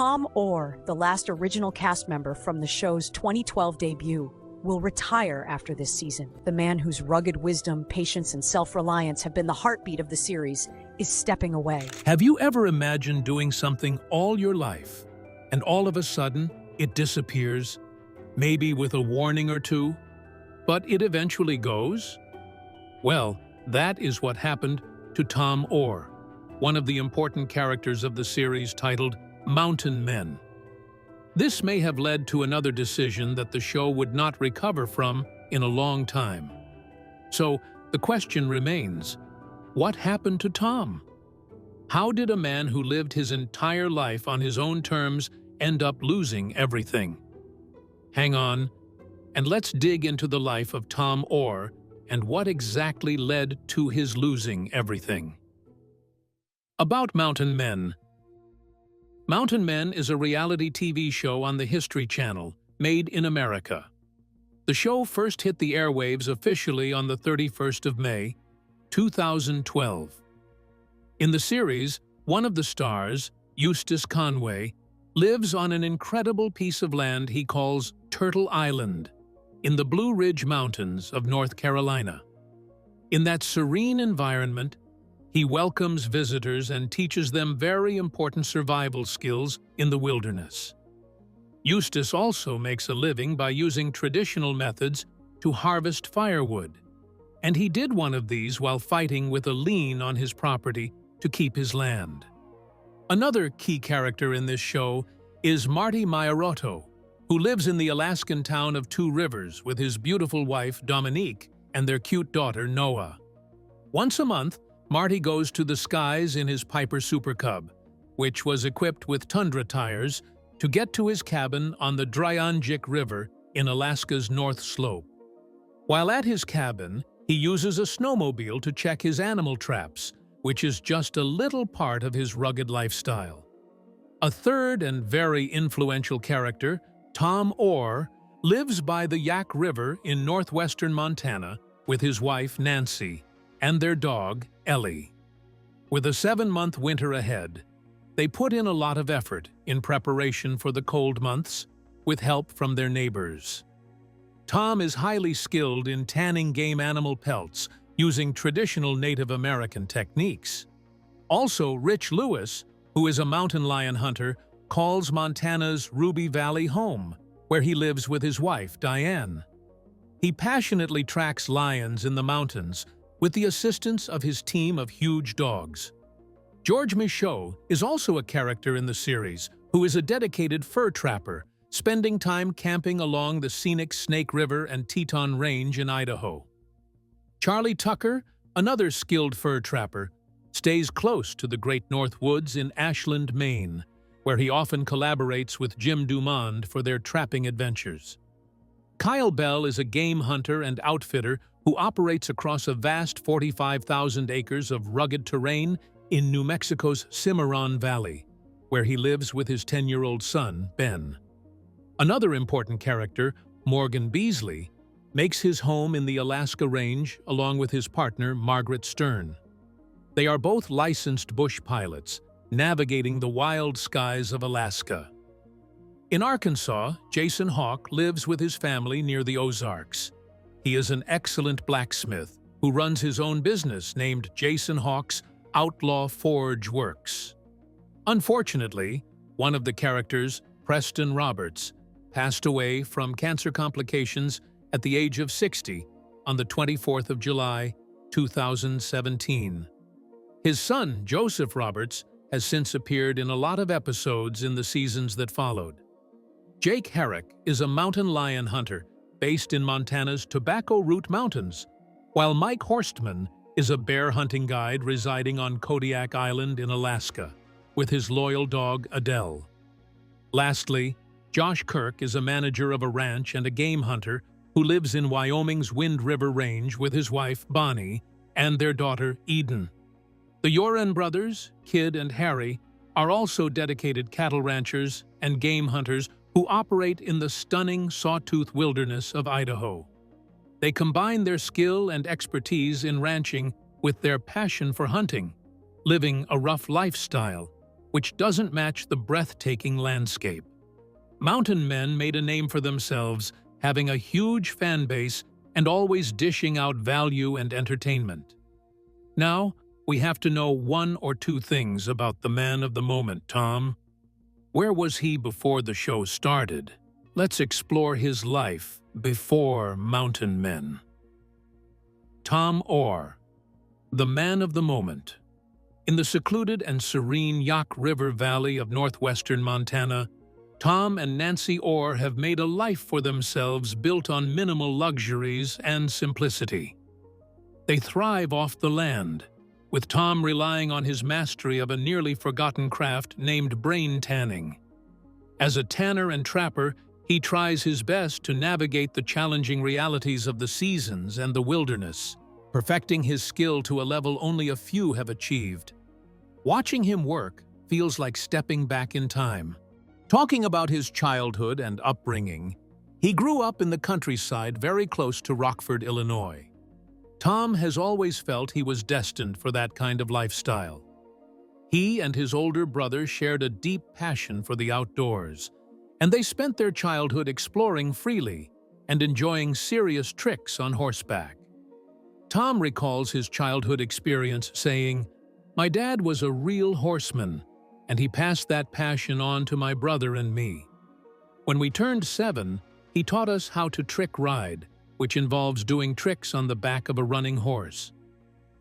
Tom Oar, the last original cast member from the show's 2012 debut, will retire after this season. The man whose rugged wisdom, patience, and self-reliance have been the heartbeat of the series is stepping away. Have you ever imagined doing something all your life, and all of a sudden it disappears, maybe with a warning or two, but it eventually goes? Well, that is what happened to Tom Oar, one of the important characters of the series titled Mountain Men. This may have led to another decision that the show would not recover from in a long time. So the question remains, what happened to Tom? How did a man who lived his entire life on his own terms end up losing everything? Hang on, and let's dig into the life of Tom Oar and what exactly led to his losing everything. About Mountain Men. Mountain Men is a reality TV show on the History Channel, made in America. The show first hit the airwaves officially on the 31st of May, 2012. In the series, one of the stars, Eustace Conway, lives on an incredible piece of land he calls Turtle Island, in the Blue Ridge Mountains of North Carolina. In that serene environment, he welcomes visitors and teaches them very important survival skills in the wilderness. Eustace also makes a living by using traditional methods to harvest firewood, and he did one of these while fighting with a lien on his property to keep his land. Another key character in this show is Marty Mayorotto, who lives in the Alaskan town of Two Rivers with his beautiful wife Dominique and their cute daughter Noah. Once a month, Marty goes to the skies in his Piper Super Cub, which was equipped with tundra tires, to get to his cabin on the Dryanjik River in Alaska's North Slope. While at his cabin, he uses a snowmobile to check his animal traps, which is just a little part of his rugged lifestyle. A third and very influential character, Tom Oar, lives by the Yak River in northwestern Montana with his wife Nancy and their dog Ellie. With a 7-month winter ahead, they put in a lot of effort in preparation for the cold months with help from their neighbors. Tom is highly skilled in tanning game animal pelts using traditional Native American techniques. Also, Rich Lewis, who is a mountain lion hunter, calls Montana's Ruby Valley home, where he lives with his wife, Diane. He passionately tracks lions in the mountains with the assistance of his team of huge dogs. George Michaud is also a character in the series who is a dedicated fur trapper, spending time camping along the scenic Snake River and Teton Range in Idaho. Charlie Tucker, another skilled fur trapper, stays close to the Great North Woods in Ashland, Maine, where he often collaborates with Jim Dumond for their trapping adventures. Kyle Bell is a game hunter and outfitter who operates across a vast 45,000 acres of rugged terrain in New Mexico's Cimarron Valley, where he lives with his 10-year-old son, Ben. Another important character, Morgan Beasley, makes his home in the Alaska Range along with his partner, Margaret Stern. They are both licensed bush pilots, navigating the wild skies of Alaska. In Arkansas, Jason Hawk lives with his family near the Ozarks. He is an excellent blacksmith who runs his own business named Jason Hawk's Outlaw Forge Works. Unfortunately, one of the characters, Preston Roberts, passed away from cancer complications at the age of 60 on the 24th of July, 2017. His son, Joseph Roberts, has since appeared in a lot of episodes in the seasons that followed. Jake Herrick is a mountain lion hunter based in Montana's Tobacco Root Mountains, while Mike Horstman is a bear hunting guide residing on Kodiak Island in Alaska with his loyal dog Adele. Lastly, Josh Kirk is a manager of a ranch and a game hunter who lives in Wyoming's Wind River Range with his wife Bonnie and their daughter Eden. The Yoren brothers, Kid and Harry, are also dedicated cattle ranchers and game hunters who operate in the stunning sawtooth wilderness of Idaho. They combine their skill and expertise in ranching with their passion for hunting, living a rough lifestyle, which doesn't match the breathtaking landscape. Mountain men made a name for themselves, having a huge fan base and always dishing out value and entertainment. Now, we have to know one or two things about the man of the moment, Tom. Where was he before the show started? Let's explore his life before mountain men. Tom Oar, the man of the moment. In the secluded and serene Yaak River Valley of northwestern Montana, Tom and Nancy Oar have made a life for themselves built on minimal luxuries and simplicity. They thrive off the land, with Tom relying on his mastery of a nearly forgotten craft named brain tanning. As a tanner and trapper, he tries his best to navigate the challenging realities of the seasons and the wilderness, perfecting his skill to a level only a few have achieved. Watching him work feels like stepping back in time. Talking about his childhood and upbringing, he grew up in the countryside very close to Rockford, Illinois. Tom has always felt he was destined for that kind of lifestyle. He and his older brother shared a deep passion for the outdoors, and they spent their childhood exploring freely and enjoying serious tricks on horseback. Tom recalls his childhood experience saying, "My dad was a real horseman, and he passed that passion on to my brother and me. When we turned 7, he taught us how to trick ride, which involves doing tricks on the back of a running horse.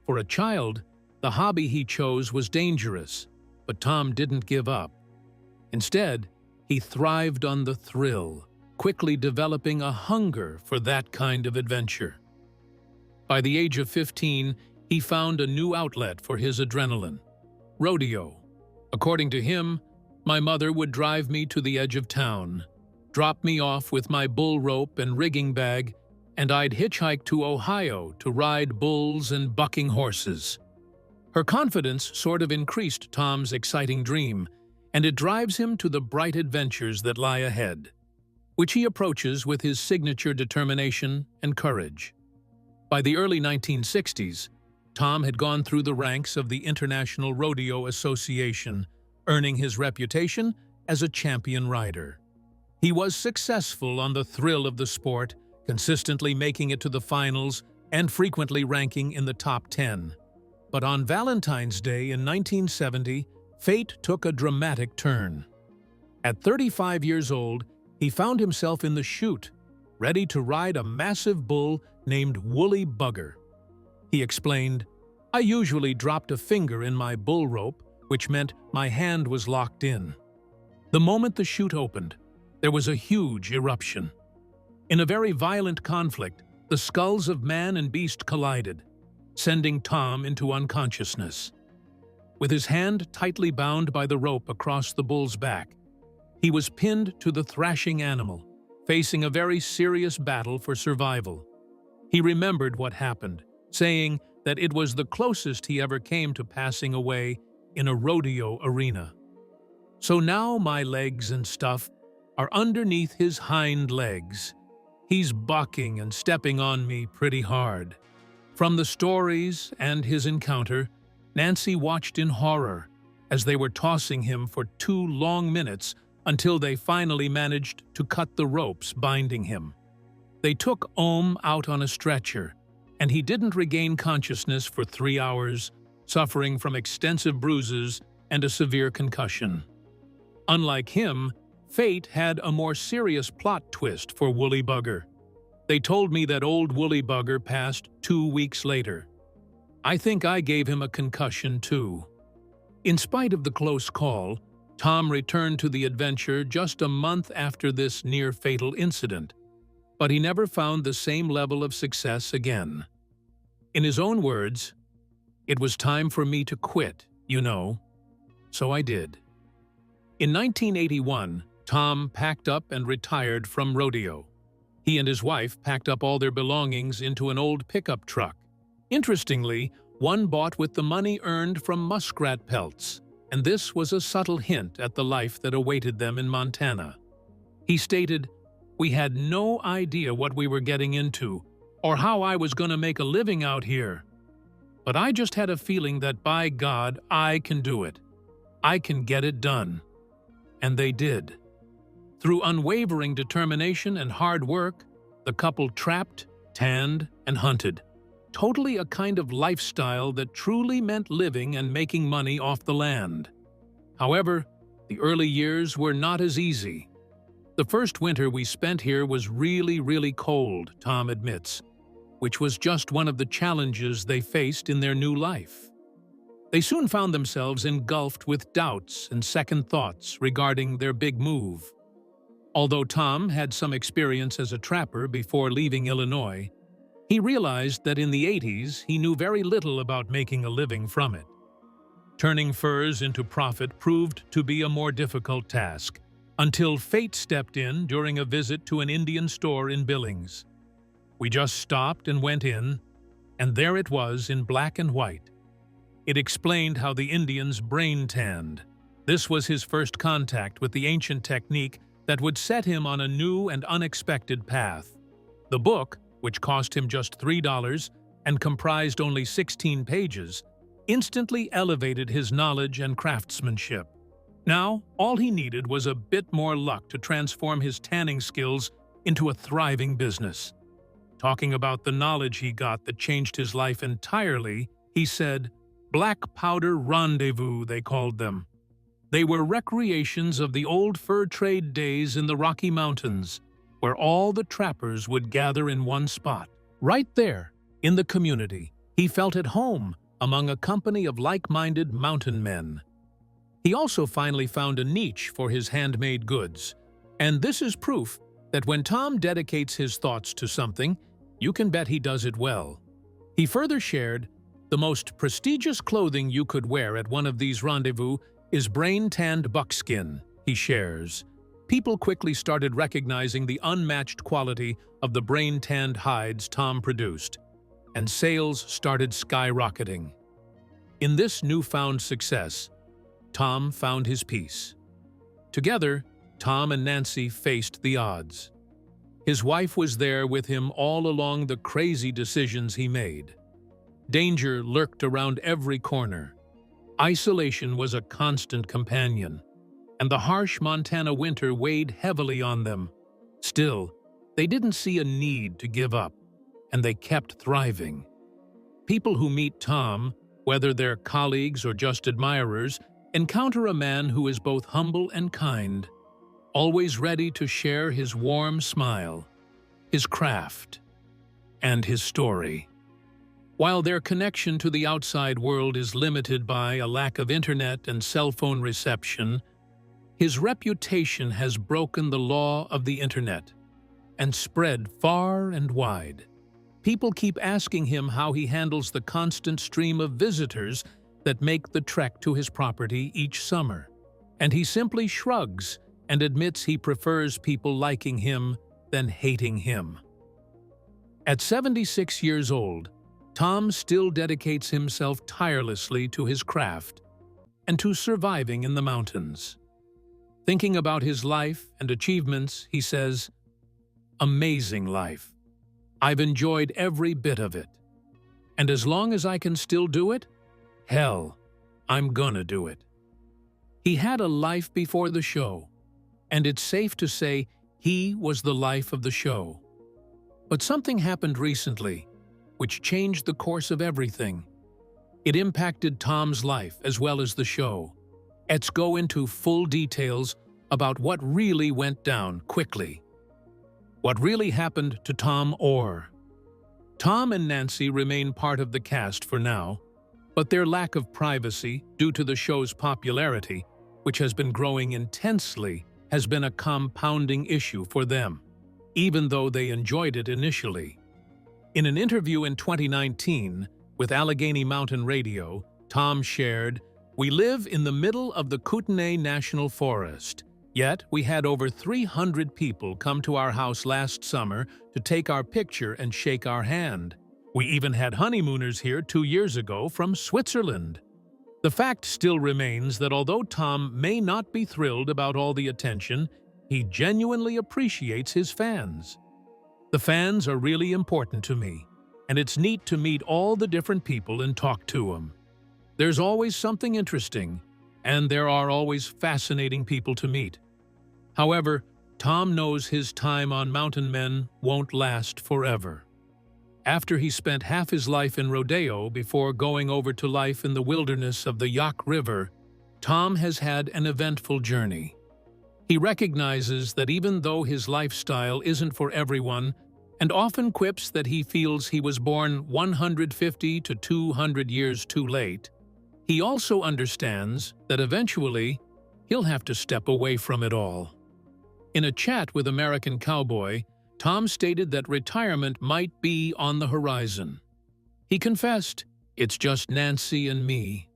For a child, the hobby he chose was dangerous, but Tom didn't give up. Instead, he thrived on the thrill, quickly developing a hunger for that kind of adventure. By the age of 15, he found a new outlet for his adrenaline: rodeo. According to him, my mother would drive me to the edge of town, drop me off with my bull rope and rigging bag, and I'd hitchhike to Ohio to ride bulls and bucking horses." Her confidence sort of increased Tom's exciting dream, and it drives him to the bright adventures that lie ahead, which he approaches with his signature determination and courage. By the early 1960s, Tom had gone through the ranks of the International Rodeo Association, earning his reputation as a champion rider. He was successful on the thrill of the sport, consistently making it to the finals and frequently ranking in the top 10. But on Valentine's Day in 1970, fate took a dramatic turn. At 35 years old, he found himself in the chute, ready to ride a massive bull named Woolly Bugger. He explained, "I usually dropped a finger in my bull rope, which meant my hand was locked in. The moment the chute opened, there was a huge eruption. In a very violent conflict, the skulls of man and beast collided, sending Tom into unconsciousness. With his hand tightly bound by the rope across the bull's back, he was pinned to the thrashing animal, facing a very serious battle for survival. He remembered what happened, saying that it was the closest he ever came to passing away in a rodeo arena. So now my legs and stuff are underneath his hind legs. He's bucking and stepping on me pretty hard." From the stories and his encounter, Nancy watched in horror as they were tossing him for 2 long minutes until they finally managed to cut the ropes binding him. They took Ohm out on a stretcher, and he didn't regain consciousness for 3 hours, suffering from extensive bruises and a severe concussion. Unlike him, fate had a more serious plot twist for Woolly Bugger. They told me that old Woolly Bugger passed 2 weeks later. I think I gave him a concussion too. In spite of the close call, Tom returned to the adventure just a month after this near-fatal incident, but he never found the same level of success again. In his own words, "It was time for me to quit, you know, so I did." In 1981, Tom packed up and retired from rodeo. He and his wife packed up all their belongings into an old pickup truck. Interestingly, one bought with the money earned from muskrat pelts, and this was a subtle hint at the life that awaited them in Montana. He stated, "We had no idea what we were getting into, or how I was going to make a living out here. But I just had a feeling that, by God, I can do it. I can get it done. And they did. Through unwavering determination and hard work, the couple trapped, tanned, and hunted. Totally a kind of lifestyle that truly meant living and making money off the land. However, the early years were not as easy. The first winter we spent here was really cold, Tom admits, which was just one of the challenges they faced in their new life. They soon found themselves engulfed with doubts and second thoughts regarding their big move. Although Tom had some experience as a trapper before leaving Illinois, he realized that in the 80s he knew very little about making a living from it. Turning furs into profit proved to be a more difficult task, until fate stepped in during a visit to an Indian store in Billings. We just stopped and went in, and there it was in black and white. It explained how the Indians brain-tanned. This was his first contact with the ancient technique that would set him on a new and unexpected path. The book, which cost him just $3 and comprised only 16 pages, instantly elevated his knowledge and craftsmanship. Now, all he needed was a bit more luck to transform his tanning skills into a thriving business. Talking about the knowledge he got that changed his life entirely, he said, "Black powder rendezvous," they called them. They were recreations of the old fur trade days in the Rocky Mountains, where all the trappers would gather in one spot. Right there, in the community, he felt at home among a company of like-minded mountain men. He also finally found a niche for his handmade goods, and this is proof that when Tom dedicates his thoughts to something, you can bet he does it well. He further shared, "The most prestigious clothing you could wear at one of these rendezvous is brain-tanned buckskin," he shares. People quickly started recognizing the unmatched quality of the brain-tanned hides Tom produced, and sales started skyrocketing. In this newfound success, Tom found his peace. Together, Tom and Nancy faced the odds. His wife was there with him all along the crazy decisions he made. Danger lurked around every corner. Isolation was a constant companion, and the harsh Montana winter weighed heavily on them. Still, they didn't see a need to give up, and they kept thriving. People who meet Tom, whether they're colleagues or just admirers, encounter a man who is both humble and kind, always ready to share his warm smile, his craft, and his story. While their connection to the outside world is limited by a lack of internet and cell phone reception, his reputation has broken the law of the internet and spread far and wide. People keep asking him how he handles the constant stream of visitors that make the trek to his property each summer, and he simply shrugs and admits he prefers people liking him than hating him. At 76 years old, Tom still dedicates himself tirelessly to his craft and to surviving in the mountains. Thinking about his life and achievements, he says, "Amazing life. I've enjoyed every bit of it. And as long as I can still do it, hell, I'm gonna do it." He had a life before the show, and it's safe to say he was the life of the show. But something happened recently which changed the course of everything. It impacted Tom's life as well as the show. Let's go into full details about what really went down quickly. What really happened to Tom Oar? Tom and Nancy remain part of the cast for now, but their lack of privacy due to the show's popularity, which has been growing intensely, has been a compounding issue for them, even though they enjoyed it initially. In an interview in 2019 with Allegheny Mountain Radio, Tom shared, "We live in the middle of the Kootenai National Forest, yet we had over 300 people come to our house last summer to take our picture and shake our hand. We even had honeymooners here 2 years ago from Switzerland." The fact still remains that although Tom may not be thrilled about all the attention, he genuinely appreciates his fans. "The fans are really important to me, and it's neat to meet all the different people and talk to them. There's always something interesting, and there are always fascinating people to meet. However, Tom knows his time on Mountain Men won't last forever. After he spent half his life in rodeo before going over to life in the wilderness of the Yak River, Tom has had an eventful journey. He recognizes that even though his lifestyle isn't for everyone, and often quips that he feels he was born 150 to 200 years too late, he also understands that eventually he'll have to step away from it all. In a chat with American Cowboy, Tom stated that retirement might be on the horizon. He confessed, "It's just Nancy and me,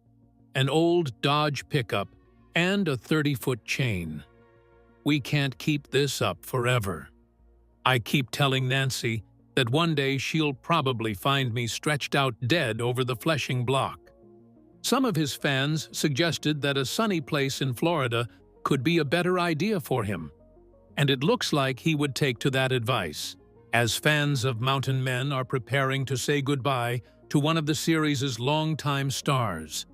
an old Dodge pickup, and a 30-foot chain. We can't keep this up forever. I keep telling Nancy that one day she'll probably find me stretched out dead over the fleshing block." Some of his fans suggested that a sunny place in Florida could be a better idea for him, and it looks like he would take to that advice, as fans of Mountain Men are preparing to say goodbye to one of the series' longtime stars.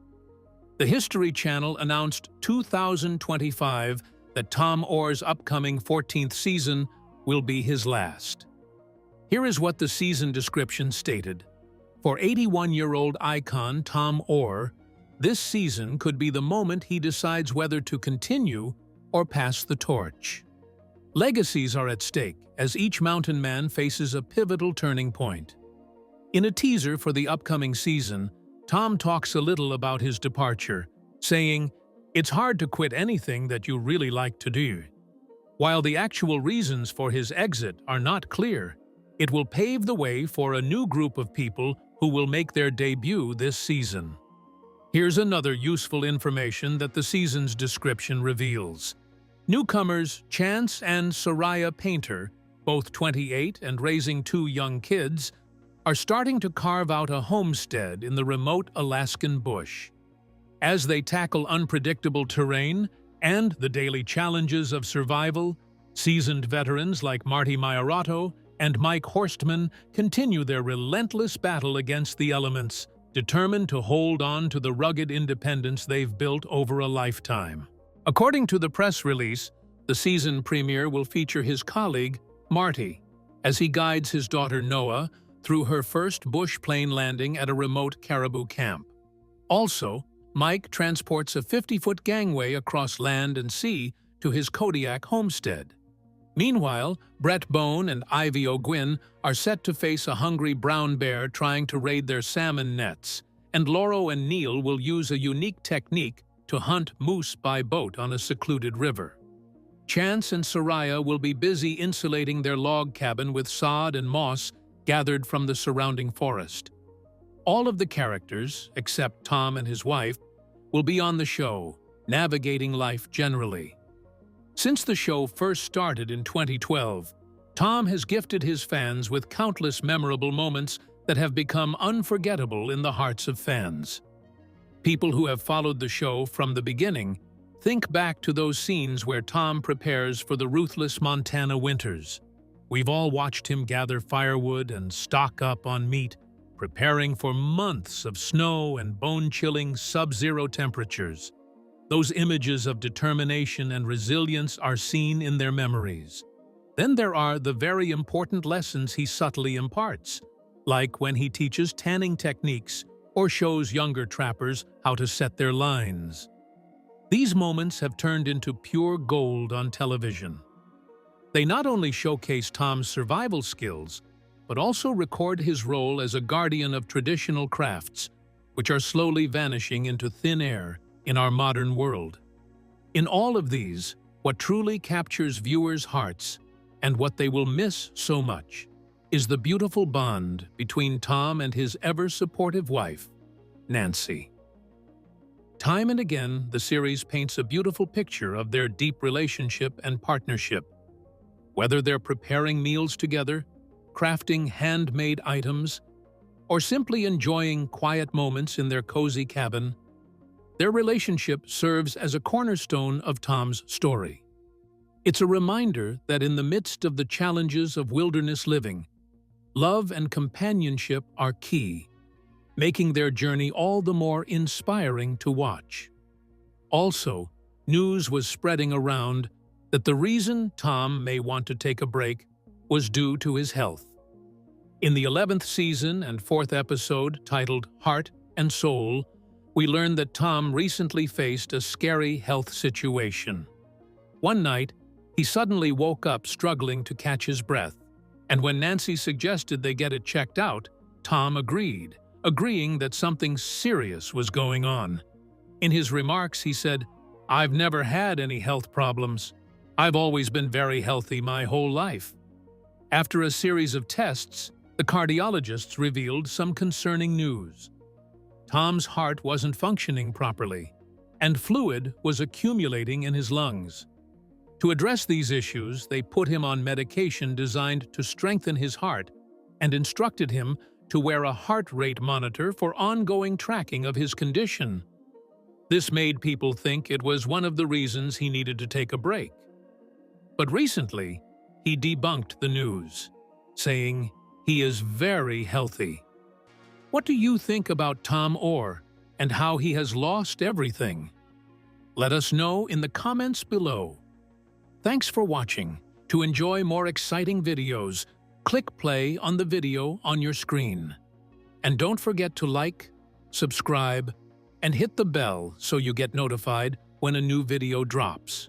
The History Channel announced 2025 that Tom Oar's upcoming 14th season will be his last. Here is what the season description stated. For 81-year-old icon Tom Oar, this season could be the moment he decides whether to continue or pass the torch. Legacies are at stake as each mountain man faces a pivotal turning point. In a teaser for the upcoming season, Tom talks a little about his departure, saying, "It's hard to quit anything that you really like to do." While the actual reasons for his exit are not clear, it will pave the way for a new group of people who will make their debut this season. Here's another useful information that the season's description reveals. Newcomers Chance and Soraya Painter, both 28 and raising 2 young kids, are starting to carve out a homestead in the remote Alaskan bush. As they tackle unpredictable terrain and the daily challenges of survival, seasoned veterans like Marty Maiorato and Mike Horstman continue their relentless battle against the elements, determined to hold on to the rugged independence they've built over a lifetime. According to the press release, the season premiere will feature his colleague, Marty, as he guides his daughter Noah through her first bush plane landing at a remote caribou camp. Also, Mike transports a 50-foot gangway across land and sea to his Kodiak homestead. Meanwhile, Brett Bone and Ivy O'Gwyn are set to face a hungry brown bear trying to raid their salmon nets, and Lauro and Neil will use a unique technique to hunt moose by boat on a secluded river. Chance and Soraya will be busy insulating their log cabin with sod and moss gathered from the surrounding forest. All of the characters, except Tom and his wife, will be on the show, navigating life generally. Since the show first started in 2012, Tom has gifted his fans with countless memorable moments that have become unforgettable in the hearts of fans. People who have followed the show from the beginning think back to those scenes where Tom prepares for the ruthless Montana winters. We've all watched him gather firewood and stock up on meat, preparing for months of snow and bone-chilling sub-zero temperatures. Those images of determination and resilience are seen in their memories. Then there are the very important lessons he subtly imparts, like when he teaches tanning techniques or shows younger trappers how to set their lines. These moments have turned into pure gold on television. They not only showcase Tom's survival skills, but also record his role as a guardian of traditional crafts, which are slowly vanishing into thin air in our modern world. In all of these, what truly captures viewers' hearts, and what they will miss so much, is the beautiful bond between Tom and his ever-supportive wife, Nancy. Time and again, the series paints a beautiful picture of their deep relationship and partnership. Whether they're preparing meals together, crafting handmade items, or simply enjoying quiet moments in their cozy cabin, their relationship serves as a cornerstone of Tom's story. It's a reminder that in the midst of the challenges of wilderness living, love and companionship are key, making their journey all the more inspiring to watch. Also, news was spreading around that the reason Tom may want to take a break was due to his health. In the 11th season and 4th episode, titled Heart and Soul, we learned that Tom recently faced a scary health situation. One night, he suddenly woke up struggling to catch his breath, and when Nancy suggested they get it checked out, Tom agreed, agreeing that something serious was going on. In his remarks, he said, "I've never had any health problems. I've always been very healthy my whole life." After a series of tests, the cardiologists revealed some concerning news. Tom's heart wasn't functioning properly, and fluid was accumulating in his lungs. To address these issues, they put him on medication designed to strengthen his heart and instructed him to wear a heart rate monitor for ongoing tracking of his condition. This made people think it was one of the reasons he needed to take a break. But recently, he debunked the news, saying he is very healthy. What do you think about Tom Oar and how he has lost everything? Let us know in the comments below. Thanks for watching. To enjoy more exciting videos, click play on the video on your screen. And don't forget to like, subscribe, and hit the bell so you get notified when a new video drops.